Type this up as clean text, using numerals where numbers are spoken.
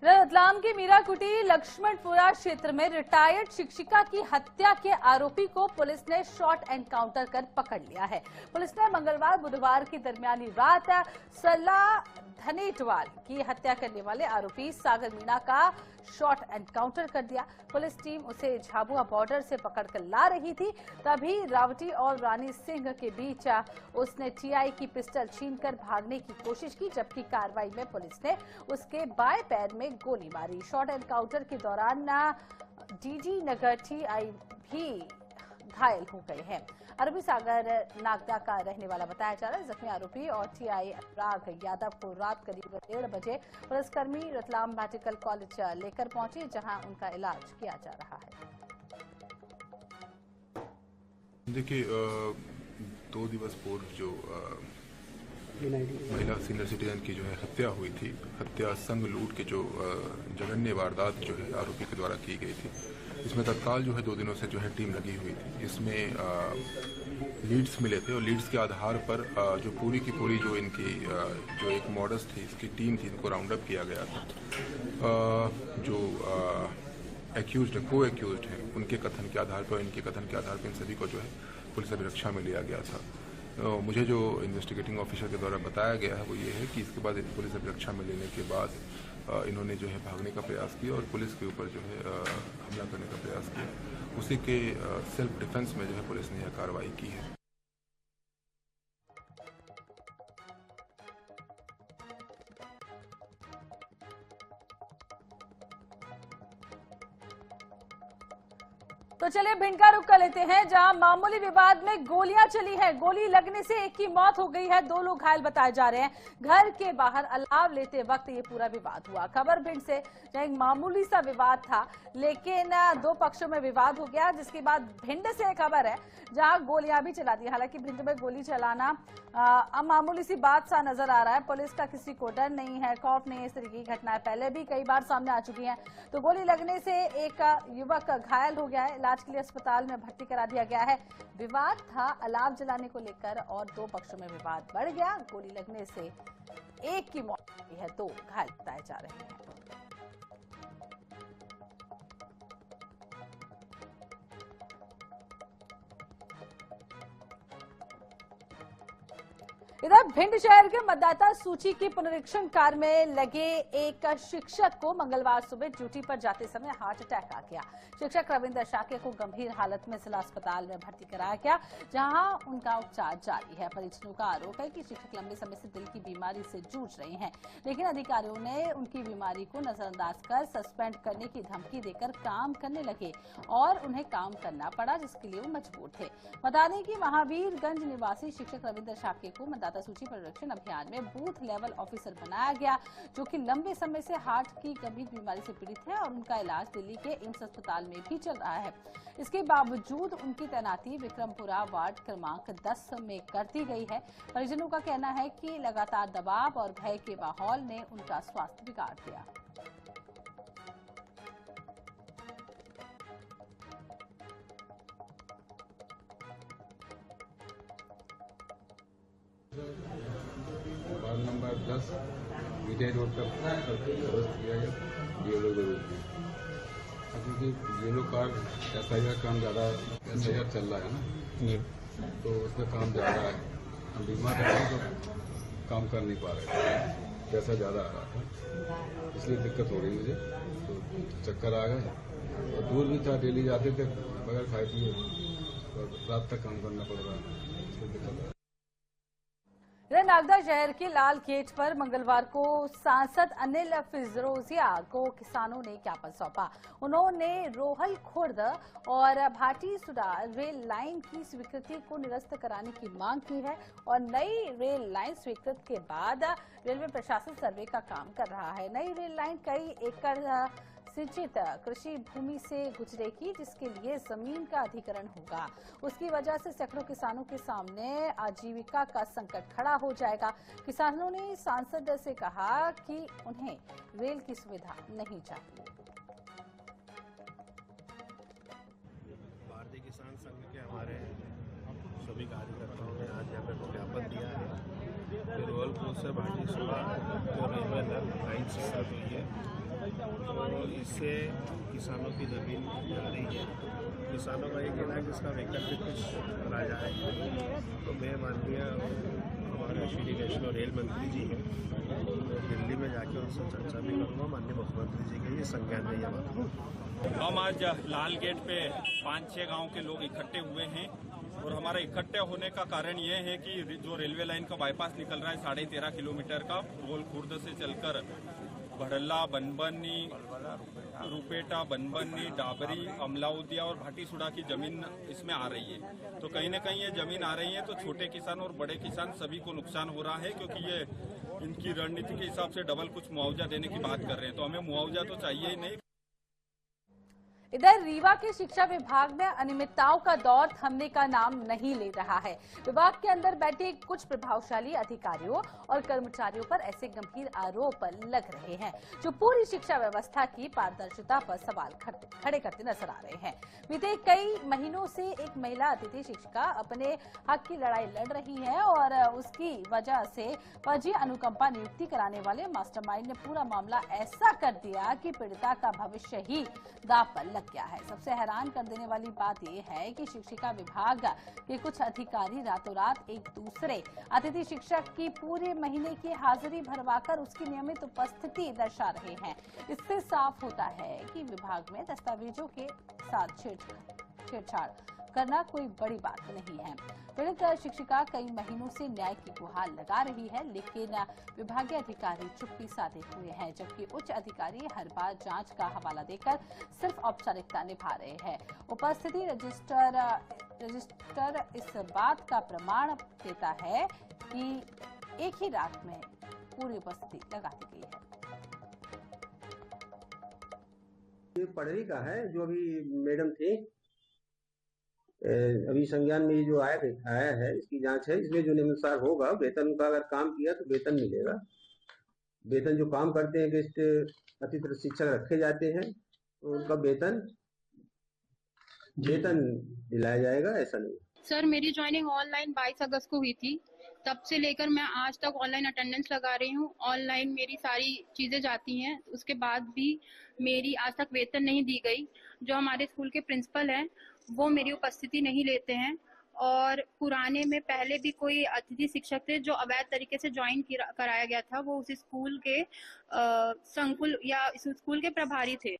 रतलाम की मीराकुटी लक्ष्मणपुरा क्षेत्र में रिटायर्ड शिक्षिका की हत्या के आरोपी को पुलिस ने शॉट एनकाउंटर कर पकड़ लिया है। पुलिस ने मंगलवार बुधवार की दरमियानी रात सरला धनेटवाल की हत्या करने वाले आरोपी सागर मीणा का शॉट एनकाउंटर कर दिया। पुलिस टीम उसे झाबुआ बॉर्डर से पकड़कर ला रही थी, तभी रावटी और रानी सिंह के बीच उसने टीआई की पिस्टल छीनकर भागने की कोशिश की, जबकि कार्रवाई में पुलिस ने उसके बाएं पैर में गोली मारी। शॉट एनकाउंटर के दौरान डीडी नगर टीआई भी घायल हो गए हैं। अरबी सागर नागदा का रहने वाला बताया जा रहा है। जख्मी आरोपी और टीआई अनुराग यादव को रात करीब 1:30 बजे पुलिसकर्मी रतलाम मेडिकल कॉलेज लेकर पहुंचे, जहां उनका इलाज किया जा रहा है। देखिए, 2 दिवस पूर्व जो महिला सीनियर सिटीजन की जो है हत्या हुई थी, हत्या संग लूट के जो जघन्य वारदात जो है आरोपी के द्वारा की गई थी, इसमें तत्काल जो है 2 दिनों से जो है टीम लगी हुई थी। इसमें लीड्स मिले थे और लीड्स के आधार पर जो पूरी की पूरी जो इनकी जो एक मॉडस थी, इसकी टीम थी, इनको राउंड अप किया गया था। जो एक्यूज्ड को एक्यूज्ड हैं, उनके कथन के आधार पर, इनके कथन के आधार पर इन सभी को जो है पुलिस अभिरक्षा में लिया गया था। मुझे जो इन्वेस्टिगेटिंग ऑफिसर के द्वारा बताया गया है वो ये है कि इसके बाद पुलिस अभिरक्षा में लेने के बाद इन्होंने जो है भागने का प्रयास किया और पुलिस के ऊपर जो है हमला करने का प्रयास किया। उसी के सेल्फ डिफेंस में जो है पुलिस ने यह कार्रवाई की है। तो चलिए भिंड का रुख कर लेते हैं, जहां मामूली विवाद में गोलियां चली हैं। गोली लगने से एक की मौत हो गई है, 2 लोग घायल बताए जा रहे हैं। घर के बाहर अलाव लेते वक्त ये पूरा विवाद हुआ। खबर भिंड से, जहां एक मामूली सा विवाद था, लेकिन 2 पक्षों में विवाद हो गया, जिसके बाद भिंड से खबर है जहां गोलियां भी चला दी। हालांकि भिंड में गोली चलाना अब मामूली सी बात सा नजर आ रहा है। पुलिस का किसी को डर नहीं है, खौफ नहीं है। इस तरह की घटनाएं पहले भी कई बार सामने आ चुकी हैं। तो गोली लगने से एक युवक घायल हो गया है, इलाज के लिए अस्पताल में भर्ती करा दिया गया है। विवाद था अलाव जलाने को लेकर और 2 पक्षों में विवाद बढ़ गया। गोली लगने से एक की मौत हुई है, 2 घायल बताए जा रहे हैं। इधर भिंड शहर के मतदाता सूची की पुनरीक्षण कार्य में लगे एक शिक्षक को मंगलवार सुबह ड्यूटी पर जाते समय हार्ट अटैक आ गया। शिक्षक रविंद्र शाक्य को गंभीर हालत में जिला अस्पताल में भर्ती कराया गया, जहां उनका उपचार जारी है। परिजनों का आरोप है कि शिक्षक लंबे समय से दिल की बीमारी से जूझ रहे हैं, लेकिन अधिकारियों ने उनकी बीमारी को नजरअंदाज कर सस्पेंड करने की धमकी देकर काम करने लगे और उन्हें काम करना पड़ा, जिसके लिए वो मजबूर थे। बता दें कि महावीरगंज निवासी शिक्षक रविंद्र शाक्य को मतदाता सूची परिरक्षण अभियान में बूथ लेवल ऑफिसर बनाया गया, जो कि लंबे समय से हार्ट की गंभीर बीमारी से पीड़ित है और उनका इलाज दिल्ली के एम्स अस्पताल में भी चल रहा है। इसके बावजूद उनकी तैनाती विक्रमपुरा वार्ड क्रमांक 10 में कर दी गई है। परिजनों का कहना है कि लगातार दबाव और भय के माहौल ने उनका स्वास्थ्य बिगाड़ दिया। वार्ड नंबर 10 विजय रोड पर अरेस्ट किया गया येलो रोड में, क्योंकि येलो कार्ड SIR काम ज़्यादा SIR चल रहा है ना, तो उसका काम ज़्यादा है। हम बीमा करते तो काम कर नहीं पा रहे थे, पैसा ज़्यादा आ रहा था, इसलिए दिक्कत हो रही मुझे। तो चक्कर आ गए और दूर भी था, डेली जाते थे बगैर खाए पिए और रात तक काम करना पड़ रहा है, इसलिए दिक्कत है। नागदा शहर के लाल गेट पर मंगलवार को सांसद अनिल फिरोजिया को किसानों ने ज्ञापन सौंपा। उन्होंने रोहल खुर्द और भाटी सुडा रेल लाइन की स्वीकृति को निरस्त कराने की मांग की है और नई रेल लाइन स्वीकृत के बाद रेलवे प्रशासन सर्वे का काम कर रहा है। नई रेल लाइन कई एकड़ सिंचित कृषि भूमि से गुजरेगी, जिसके लिए जमीन का अधिग्रहण होगा। उसकी वजह से सैकड़ों किसानों के सामने आजीविका का संकट खड़ा हो जाएगा। किसानों ने सांसद से कहा कि उन्हें रेल की सुविधा नहीं चाहिए। भारतीय किसान संघ के हमारे सभी कार्यकर्ताओं ने आज यहाँ पर ज्ञापन दिया है कि रोहलपुर से भाटी सुबह जो रेलवे लाइन स्वीकृत हुई है इससे किसानों की ज़मीन जा रही है। किसानों का ये कहना है कि इसका वैकल्पिक कुछ करा जाए, तो मैं माननीय हमारे श्री वैष्णो रेल मंत्री जी हैं, दिल्ली में जाके उनसे चर्चा भी करूँगा। माननीय मुख्यमंत्री जी के ये संज्ञान में ये बात। हम आज लाल गेट पे 5-6 गांव के लोग इकट्ठे हुए हैं और हमारा इकट्ठे होने का कारण ये है कि जो रेलवे लाइन का बाईपास निकल रहा है 13.5 किलोमीटर का, गोल खुर्द से चलकर भड़ल्ला, बनबनी, रुपेटा, बनबनी, डाबरी, अमलाउदिया और भाटीसुड़ा की जमीन इसमें आ रही है। तो कहीं न कहीं ये जमीन आ रही है तो छोटे किसान और बड़े किसान सभी को नुकसान हो रहा है, क्योंकि ये इनकी रणनीति के हिसाब से डबल कुछ मुआवजा देने की बात कर रहे हैं। तो हमें मुआवजा तो चाहिए ही नहीं। इधर रीवा के शिक्षा विभाग में अनियमितताओं का दौर थमने का नाम नहीं ले रहा है। विभाग के अंदर बैठे कुछ प्रभावशाली अधिकारियों और कर्मचारियों पर ऐसे गंभीर आरोप लग रहे हैं जो पूरी शिक्षा व्यवस्था की पारदर्शिता पर सवाल खड़े करते नजर आ रहे हैं। बीते कई महीनों से एक महिला अतिथि शिक्षिका अपने हक की लड़ाई लड़ रही है और उसकी वजह से फर्जी अनुकंपा नियुक्ति कराने वाले मास्टरमाइंड ने पूरा मामला ऐसा कर दिया कि पीड़िता का भविष्य ही दांव पर लग गया है। सबसे हैरान कर देने वाली बात यह है कि शिक्षिका विभाग के कुछ अधिकारी रातों रात एक दूसरे अतिथि शिक्षक की पूरे महीने की हाजिरी भरवाकर उसकी नियमित उपस्थिति दर्शा रहे हैं। इससे साफ होता है कि विभाग में दस्तावेजों के साथ छेड़छाड़ करना कोई बड़ी बात नहीं है। पीड़ित शिक्षिका कई महीनों से न्याय की गुहार लगा रही है, लेकिन विभागीय अधिकारी चुप्पी साधे हुए हैं, जबकि उच्च अधिकारी हर बार जांच का हवाला देकर सिर्फ औपचारिकता निभा रहे हैं। उपस्थिति रजिस्टर इस बात का प्रमाण देता है कि एक ही रात में पूरी उपस्थिति लगा दी गई है। ये पढ़री का है जो अभी मैडम थे, अभी संज्ञान में जो आया है इसकी जांच है। इसमें जो नियमानुसार होगा वेतन का, अगर काम किया तो वेतन मिलेगा। वेतन जो काम करते हैं गेस्ट अतिथि शिक्षक रखे जाते हैं तो उनका वेतन दिलाया जाएगा, ऐसा नहीं। सर, मेरी ज्वाइनिंग ऑनलाइन 22 अगस्त को हुई थी। तब से लेकर मैं आज तक ऑनलाइन अटेंडेंस लगा रही हूँ। ऑनलाइन मेरी सारी चीजें जाती हैं, उसके बाद भी मेरी आज तक वेतन नहीं दी गई। जो हमारे स्कूल के प्रिंसिपल हैं वो मेरी उपस्थिति नहीं लेते हैं और पुराने में पहले भी कोई अतिथि शिक्षक थे जो अवैध तरीके से ज्वाइन कराया गया था, वो उस स्कूल के संकुल या इस स्कूल के प्रभारी थे।